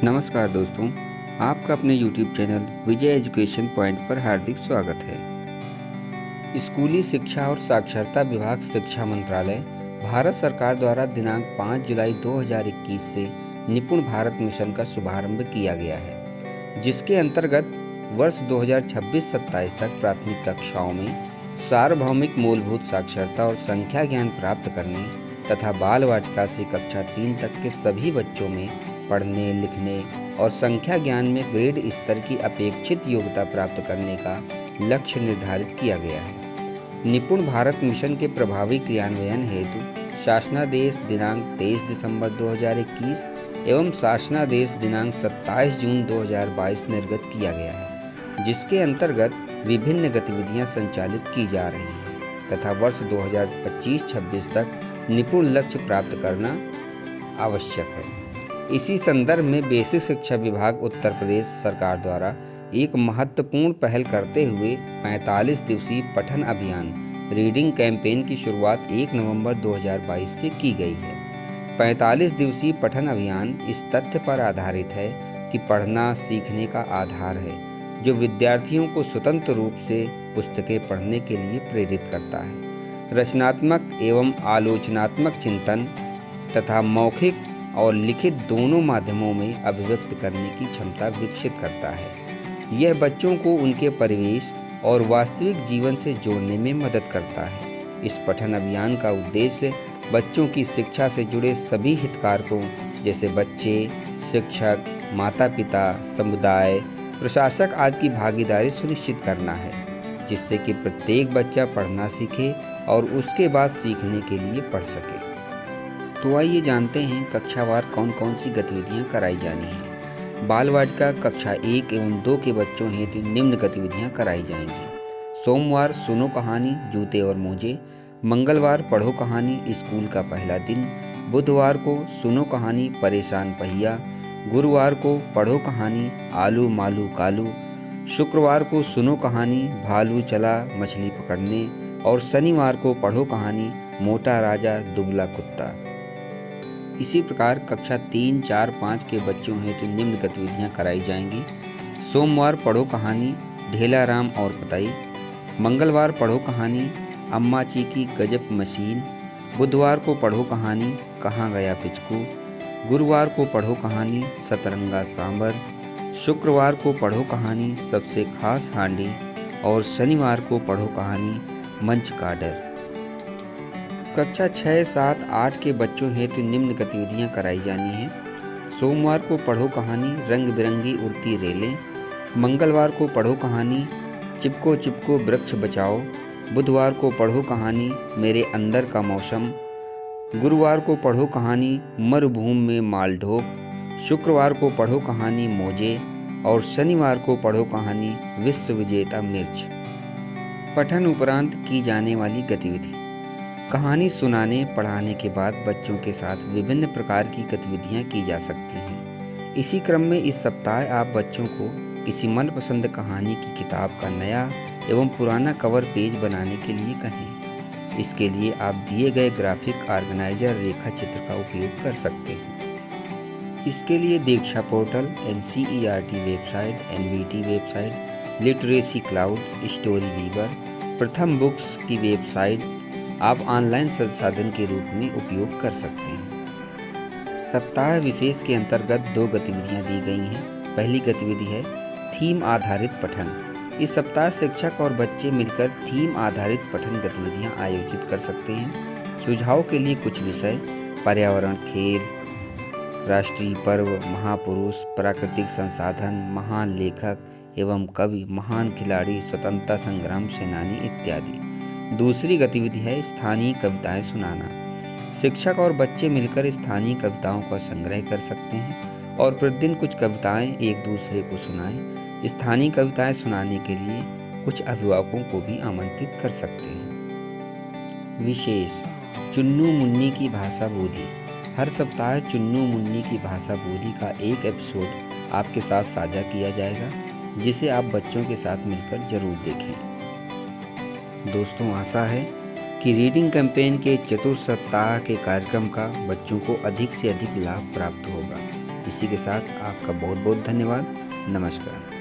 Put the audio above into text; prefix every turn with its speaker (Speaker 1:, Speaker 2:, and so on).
Speaker 1: नमस्कार दोस्तों, आपका अपने YouTube चैनल विजय एजुकेशन पॉइंट पर हार्दिक स्वागत है। स्कूली शिक्षा और साक्षरता विभाग शिक्षा मंत्रालय भारत सरकार द्वारा दिनांक 5 जुलाई 2021 से निपुण भारत मिशन का शुभारंभ किया गया है, जिसके अंतर्गत वर्ष 2026-27 तक प्राथमिक कक्षाओं में सार्वभौमिक मूलभूत साक्षरता और संख्या ज्ञान प्राप्त करने तथा बाल वाटिका से कक्षा 3 तक के सभी बच्चों में पढ़ने, लिखने और संख्या ज्ञान में ग्रेड स्तर की अपेक्षित योग्यता प्राप्त करने का लक्ष्य निर्धारित किया गया है। निपुण भारत मिशन के प्रभावी क्रियान्वयन हेतु शासनादेश दिनांक 23 दिसंबर 2021 एवं शासनादेश दिनांक 27 जून 2022 निर्गत किया गया है, जिसके अंतर्गत विभिन्न गतिविधियां संचालित की जा रही हैं तथा वर्ष 2025-26 तक निपुण लक्ष्य प्राप्त करना आवश्यक है। इसी संदर्भ में बेसिक शिक्षा विभाग उत्तर प्रदेश सरकार द्वारा एक महत्वपूर्ण पहल करते हुए 45 दिवसीय पठन अभियान रीडिंग कैंपेन की शुरुआत 1 नवंबर 2022 से की गई है। 45 दिवसीय पठन अभियान इस तथ्य पर आधारित है कि पढ़ना सीखने का आधार है, जो विद्यार्थियों को स्वतंत्र रूप से पुस्तकें पढ़ने के लिए प्रेरित करता है, रचनात्मक एवं आलोचनात्मक चिंतन तथा मौखिक और लिखित दोनों माध्यमों में अभिव्यक्त करने की क्षमता विकसित करता है। यह बच्चों को उनके परिवेश और वास्तविक जीवन से जोड़ने में मदद करता है। इस पठन अभियान का उद्देश्य बच्चों की शिक्षा से जुड़े सभी हितधारकों जैसे बच्चे, शिक्षक, माता-पिता, समुदाय, प्रशासक आदि की भागीदारी सुनिश्चित करना है, जिससे कि प्रत्येक बच्चा पढ़ना सीखे और उसके बाद सीखने के लिए पढ़ सके। तो आइए जानते हैं कक्षावार कौन कौन सी गतिविधियां कराई जानी हैं। बाल वाटिका कक्षा 1 एवं 2 के बच्चों हेतु निम्न गतिविधियां कराई जाएंगी। सोमवार सुनो कहानी जूते और मोजे, मंगलवार पढ़ो कहानी स्कूल का पहला दिन, बुधवार को सुनो कहानी परेशान पहिया, गुरुवार को पढ़ो कहानी आलू मालू कालू, शुक्रवार को सुनो कहानी भालू चला मछली पकड़ने और शनिवार को पढ़ो कहानी मोटा राजा दुबला कुत्ता। इसी प्रकार कक्षा 3, 4, 5 के बच्चों हेतु निम्न गतिविधियां कराई जाएंगी। सोमवार पढ़ो कहानी ढेला राम और पताई, मंगलवार पढ़ो कहानी अम्मा ची की गजब मशीन, बुधवार को पढ़ो कहानी कहाँ गया पिचकू, गुरुवार को पढ़ो कहानी सतरंगा सांबर, शुक्रवार को पढ़ो कहानी सबसे खास हांडी और शनिवार को पढ़ो कहानी मंच का डर। कक्षा 6, 7, 8 के बच्चों हेतु निम्न गतिविधियां कराई जानी हैं। सोमवार को पढ़ो कहानी रंग बिरंगी उड़ती रेलें, मंगलवार को पढ़ो कहानी चिपको चिपको वृक्ष बचाओ, बुधवार को पढ़ो कहानी मेरे अंदर का मौसम, गुरुवार को पढ़ो कहानी मरुभूमि में मालढोक, शुक्रवार को पढ़ो कहानी मोजे और शनिवार को पढ़ो कहानी विश्व विजेता मिर्च। पठन उपरांत की जाने वाली गतिविधि। कहानी सुनाने पढ़ाने के बाद बच्चों के साथ विभिन्न प्रकार की गतिविधियां की जा सकती हैं। इसी क्रम में इस सप्ताह आप बच्चों को किसी मनपसंद कहानी की किताब का नया एवं पुराना कवर पेज बनाने के लिए कहें। इसके लिए आप दिए गए ग्राफिक ऑर्गेनाइजर रेखा चित्र का उपयोग कर सकते हैं। इसके लिए Diksha portal, NCERT website, NVT website, literacy cloud, story weaver, Pratham books की वेबसाइट आप ऑनलाइन संसाधन के रूप में उपयोग कर सकते हैं। सप्ताह विशेष के अंतर्गत 2 गतिविधियां दी गई हैं। पहली गतिविधि है थीम आधारित पठन। इस सप्ताह शिक्षक और बच्चे मिलकर थीम आधारित पठन गतिविधियां आयोजित कर सकते हैं। सुझाव के लिए कुछ विषय पर्यावरण, खेल, राष्ट्रीय पर्व, महापुरुष, प्राकृतिक संसाधन, महान लेखक एवं कवि, महान खिलाड़ी, स्वतंत्रता संग्राम सेनानी इत्यादि। दूसरी गतिविधि है स्थानीय कविताएं सुनाना। शिक्षक और बच्चे मिलकर स्थानीय कविताओं का संग्रह कर सकते हैं और प्रतिदिन कुछ कविताएं एक दूसरे को सुनाएं। स्थानीय कविताएं सुनाने के लिए कुछ अभिभावकों को भी आमंत्रित कर सकते हैं। विशेष चुन्नू मुन्नी की भाषा बोली। हर सप्ताह चुन्नू मुन्नी की भाषा बोली का एक एपिसोड आपके साथ साझा किया जाएगा, जिसे आप बच्चों के साथ मिलकर जरूर देखें। दोस्तों, आशा है कि रीडिंग कैंपेन के चतुर्थ सप्ताह के कार्यक्रम का बच्चों को अधिक से अधिक लाभ प्राप्त होगा। इसी के साथ आपका बहुत बहुत धन्यवाद। नमस्कार।